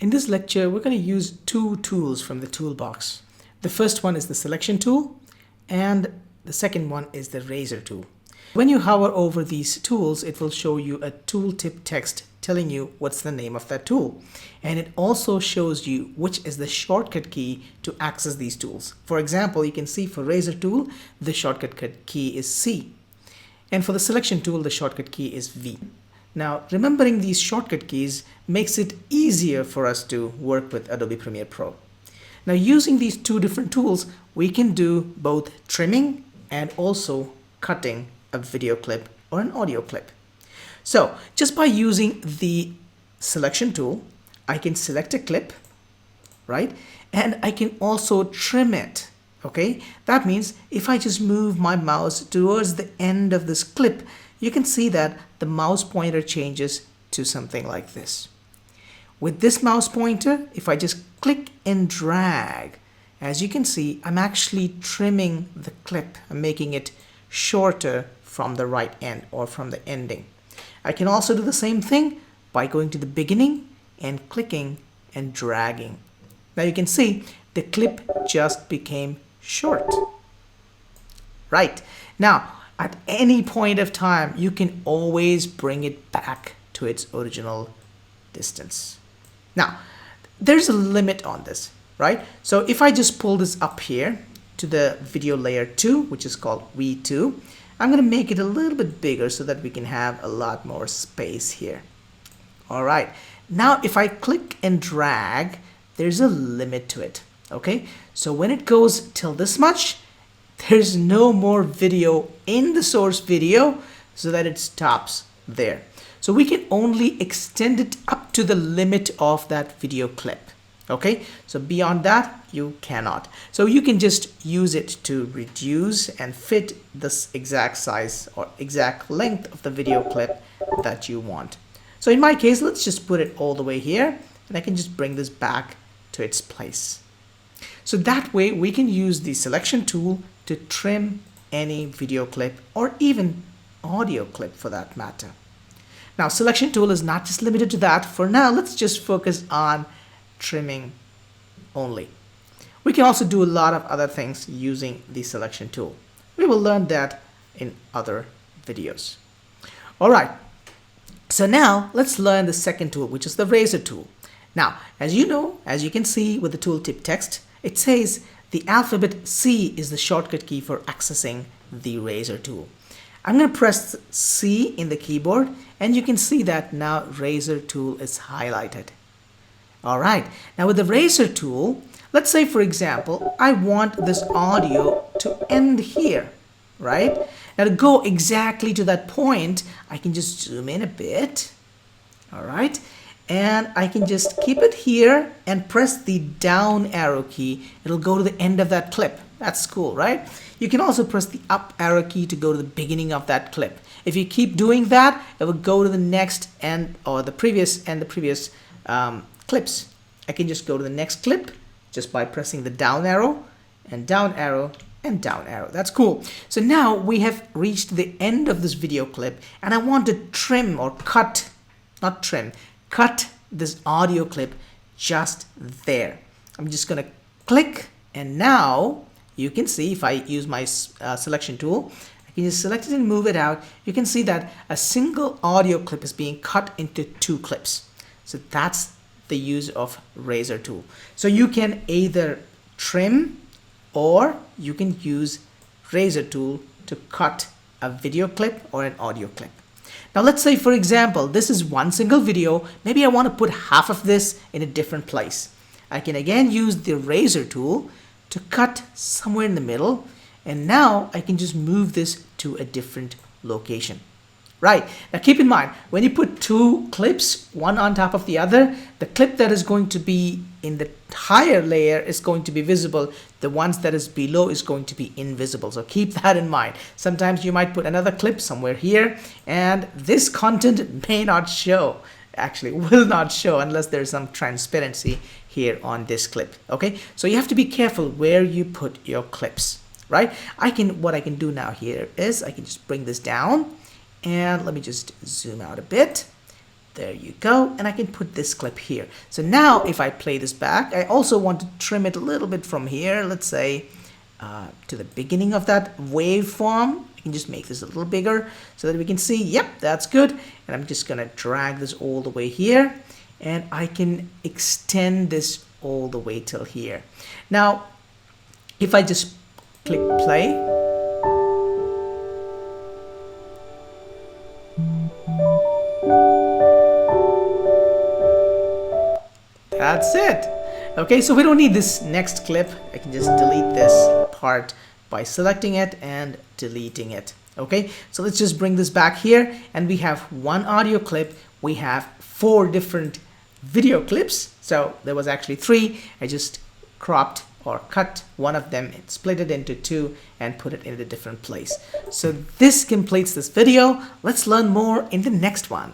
In this lecture, we're going to use two tools from the toolbox. The first one is the selection tool, and the second one is the razor tool. When you hover over these tools, it will show you a tooltip text telling you what's the name of that tool. And it also shows you which is the shortcut key to access these tools. For example, you can see for razor tool, the shortcut key is C. And for the selection tool, the shortcut key is V. Now, remembering these shortcut keys makes it easier for us to work with Adobe Premiere Pro. Now, using these two different tools, we can do both trimming and also cutting a video clip or an audio clip. So, just by using the selection tool, I can select a clip, right? And I can also trim it, okay? That means if I just move my mouse towards the end of this clip, you can see that the mouse pointer changes to something like this. With this mouse pointer, if I just click and drag, as you can see, I'm actually trimming the clip. I'm making it shorter from the right end or from the ending. I can also do the same thing by going to the beginning and clicking and dragging. Now you can see the clip just became short. Right. Now, at any point of time, you can always bring it back to its original distance. Now, there's a limit on this, right? So if I just pull this up here to the video layer 2, which is called V2, I'm going to make it a little bit bigger so that we can have a lot more space here. All right. Now, if I click and drag, there's a limit to it. Okay. So when it goes till this much, there's no more video in the source video so that it stops there. So we can only extend it up to the limit of that video clip. Okay, so beyond that, you cannot. So you can just use it to reduce and fit this exact size or exact length of the video clip that you want. So in my case, let's just put it all the way here, and I can just bring this back to its place. So that way we can use the selection tool to trim any video clip or even audio clip for that matter. Now, selection tool is not just limited to that. For now, let's just focus on trimming only. We can also do a lot of other things using the selection tool. We will learn that in other videos. All right. So now let's learn the second tool, which is the razor tool. Now, as you know, as you can see with the tooltip text, it says the alphabet C is the shortcut key for accessing the razor tool. I'm going to press C in the keyboard, and you can see that now razor tool is highlighted. All right, now with the razor tool, let's say, for example, I want this audio to end here, right? Now to go exactly to that point, I can just zoom in a bit, all right? And I can just keep it here and press the down arrow key. It'll go to the end of that clip. That's cool, right? You can also press the up arrow key to go to the beginning of that clip. If you keep doing that, it will go to the next and or the previous clips. I can just go to the next clip just by pressing the down arrow and down arrow and down arrow. That's cool. So now we have reached the end of this video clip, and I want to trim or cut, not trim, cut this audio clip just there. I'm just going to click, and now you can see if I use my selection tool, I can just select it and move it out. You can see that a single audio clip is being cut into two clips. So that's the use of razor tool. So you can either trim or you can use razor tool to cut a video clip or an audio clip. Now let's say, for example, this is one single video. Maybe I want to put half of this in a different place. I can again use the razor tool to cut somewhere in the middle, and now I can just move this to a different location. Right, now keep in mind, when you put two clips, one on top of the other, the clip that is going to be in the higher layer is going to be visible. The ones that is below is going to be invisible. So keep that in mind. Sometimes you might put another clip somewhere here, and this content may not show, actually will not show unless there's some transparency here on this clip. Okay, so you have to be careful where you put your clips, right? What I can do now here is I can just bring this down, and let me just zoom out a bit. There you go. And I can put this clip here. So now if I play this back, I also want to trim it a little bit from here. Let's say to the beginning of that waveform. I can just make this a little bigger so that we can see, yep, that's good. And I'm just gonna drag this all the way here, and I can extend this all the way till here. Now, if I just click play, that's it. Okay, so we don't need this next clip. I can just delete this part by selecting it and deleting it. Okay, so let's just bring this back here, and we have one audio clip. We have 4 different video clips. So there was actually 3. I just cropped or cut one of them and split it into 2 and put it in a different place. So this completes this video. Let's learn more in the next one.